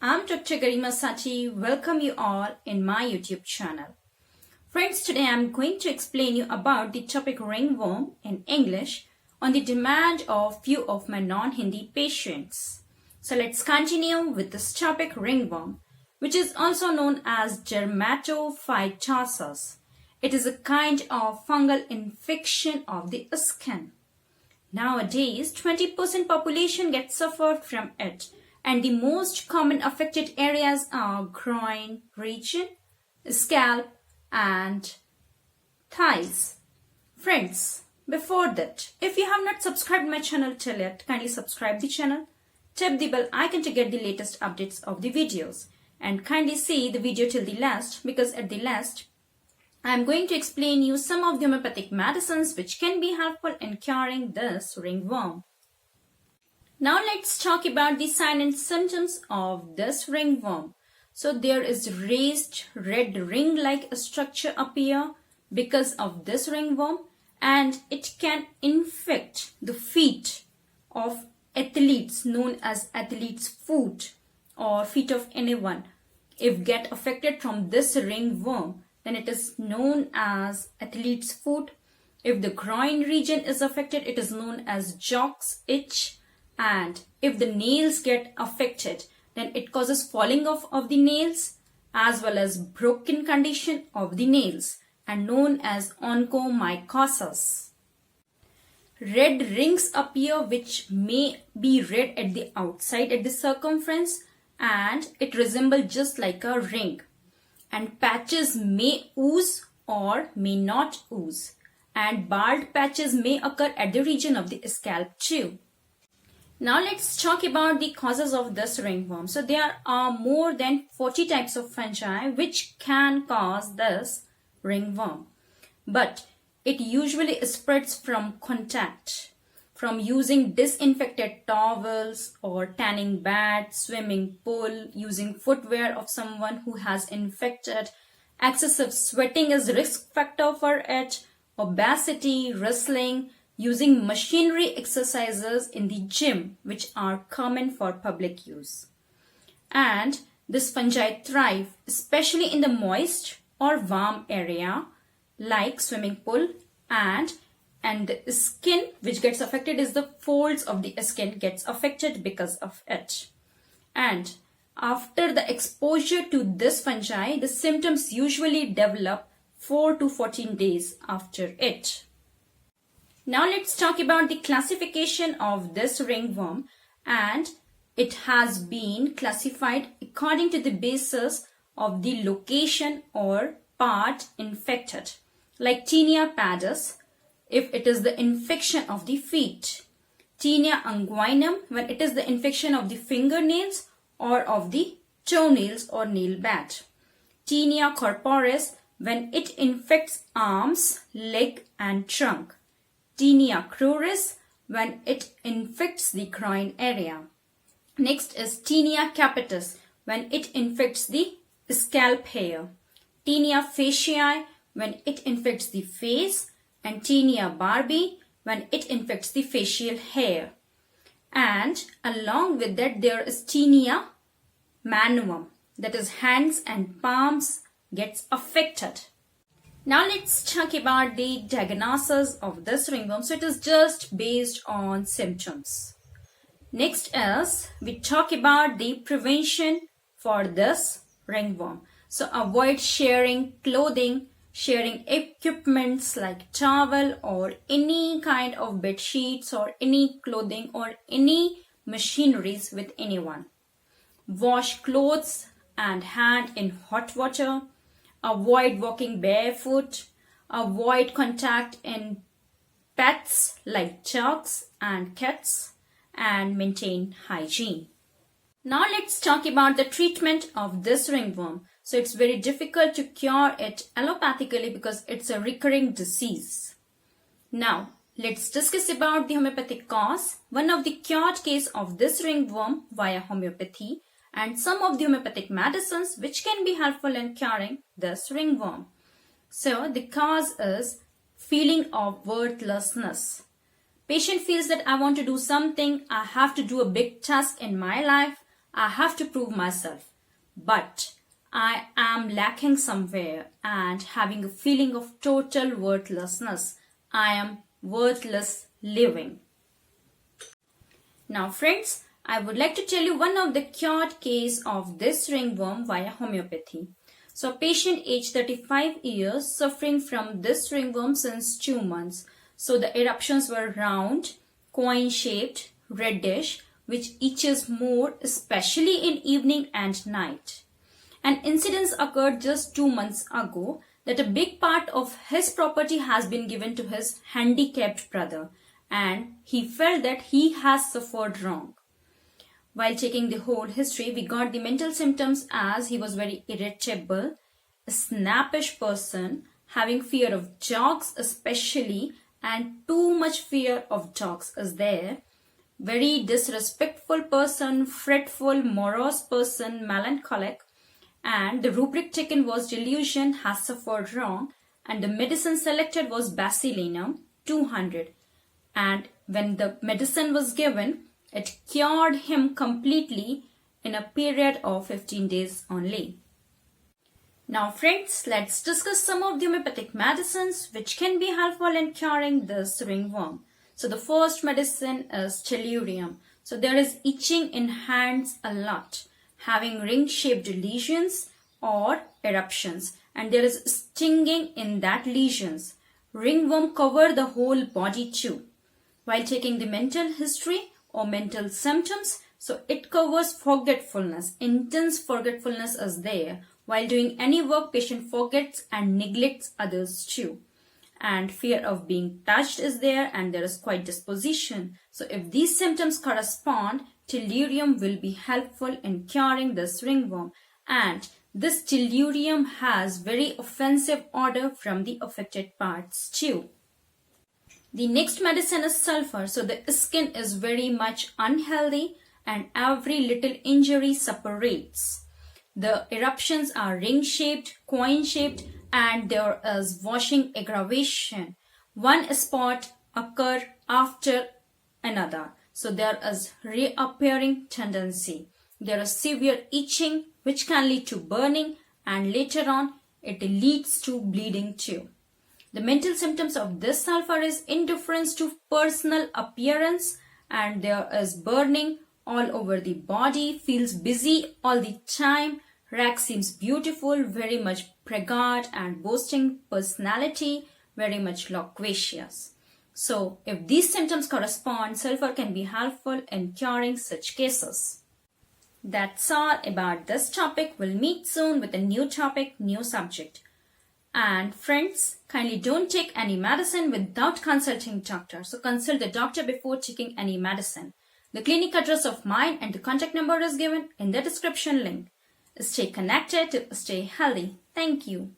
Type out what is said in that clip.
I'm Dr.Garima Welcome you all in my YouTube channel. Friends, today I'm going to explain you about the topic ringworm in English on the demand of few of my non-Hindi patients. So let's continue with this topic ringworm, which is also known as dermatophysis. It is a kind of fungal infection of the skin. Nowadays, 20% population gets suffered from it, and the most common affected areas are groin region, scalp, and thighs. Friends, before that, if you have not subscribed my channel till yet, kindly subscribe the channel, tap the bell icon to get the latest updates of the videos, and kindly see the video till the last, because at the last, I am going to explain you some of the homeopathic medicines which can be helpful in curing this ringworm. Now let's talk about the signs and symptoms of this ringworm. So there is raised red ring-like structure appear because of this ringworm, and it can infect the feet of athletes known as athlete's foot or feet of anyone. If get affected from this ringworm, then it is known as athlete's foot. If the groin region is affected, it is known as jock's itch. And if the nails get affected, then it causes falling off of the nails as well as broken condition of the nails and known as onychomycosis. Red rings appear which may be red at the outside at the circumference, and it resembles just like a ring. And patches may ooze or may not ooze, and bald patches may occur at the region of the scalp too. Now let's talk about the causes of this ringworm. So there are more than 40 types of fungi which can cause this ringworm, but it usually spreads from contact, from using disinfected towels or tanning bath, swimming pool, using footwear of someone who has infected. Excessive sweating is risk factor for it. Obesity, wrestling, using machinery exercises in the gym, which are common for public use. And this fungi thrive especially in the moist or warm area like swimming pool, and the skin which gets affected is the folds of the skin gets affected because of it. And after the exposure to this fungi, the symptoms usually develop 4 to 14 days after it. Now let's talk about the classification of this ringworm, and it has been classified according to the basis of the location or part infected, like Tinea pedis if it is the infection of the feet, Tinea unguinum when it is the infection of the fingernails or of the toenails or nail bed, Tinea corporis when it infects arms, leg and trunk, Tinea cruris when it infects the groin area. Next is Tinea capitis when it infects the scalp hair, Tinea fasciae when it infects the face, and Tinea barbae when it infects the facial hair. And along with that there is Tinea manuum, that is hands and palms gets affected. Now let's talk about the diagnosis of this ringworm. So it is just based on symptoms. Next is we talk about the prevention for this ringworm. So avoid sharing clothing, sharing equipments like towel or any kind of bed sheets or any clothing or any machineries with anyone. Wash clothes and hand in hot water. Avoid walking barefoot. Avoid contact in pets like dogs and cats, and maintain hygiene. Now let's talk about the treatment of this ringworm. So it's very difficult to cure it allopathically because it's a recurring disease. Now let's discuss about the homeopathic cause, one of the cured case of this ringworm via homeopathy, and some of the homeopathic medicines which can be helpful in curing this ringworm. So the cause is feeling of worthlessness. Patient feels that I want to do something, I have to do a big task in my life, I have to prove myself. But I am lacking somewhere and having a feeling of total worthlessness. I am worthless living. Now friends, I would like to tell you one of the cured case of this ringworm via homeopathy. So a patient aged 35 years suffering from this ringworm since 2 months. So the eruptions were round, coin-shaped, reddish, which itches more, especially in evening and night. An incident occurred just 2 months ago that a big part of his property has been given to his handicapped brother, and he felt that he has suffered wrong. While checking the whole history, we got the mental symptoms as he was very irritable, a snappish person, having fear of dogs especially, and too much fear of dogs is there. Very disrespectful person, fretful, morose person, melancholic, and the rubric taken was delusion, has suffered wrong, and the medicine selected was Basilinum 200. And when the medicine was given, it cured him completely in a period of 15 days only. Now friends, let's discuss some of the homeopathic medicines which can be helpful in curing this ringworm. So the first medicine is tellurium. So there is itching in hands a lot, having ring-shaped lesions or eruptions, and there is stinging in that lesions. Ringworm cover the whole body too. While taking the mental history or mental symptoms, so it covers forgetfulness. Intense forgetfulness is there. While doing any work, patient forgets and neglects others too. And fear of being touched is there, and there is quite disposition. So if these symptoms correspond, tellurium will be helpful in curing this ringworm. And this tellurium has very offensive odor from the affected parts too. The next medicine is sulphur. So the skin is very much unhealthy and every little injury separates. The eruptions are ring-shaped, coin-shaped, and there is washing aggravation. One spot occur after another. So there is reappearing tendency. There is severe itching which can lead to burning, and later on it leads to bleeding too. The mental symptoms of this sulphur is indifference to personal appearance, and there is burning all over the body, feels busy all the time, Rack seems beautiful, very much braggart and boasting personality, very much loquacious. So if these symptoms correspond, sulphur can be helpful in curing such cases. That's all about this topic. We'll meet soon with a new topic, new subject. And friends, kindly don't take any medicine without consulting doctor. So consult the doctor before taking any medicine. The clinic address of mine and the contact number is given in the description link. Stay connected to stay healthy. Thank you.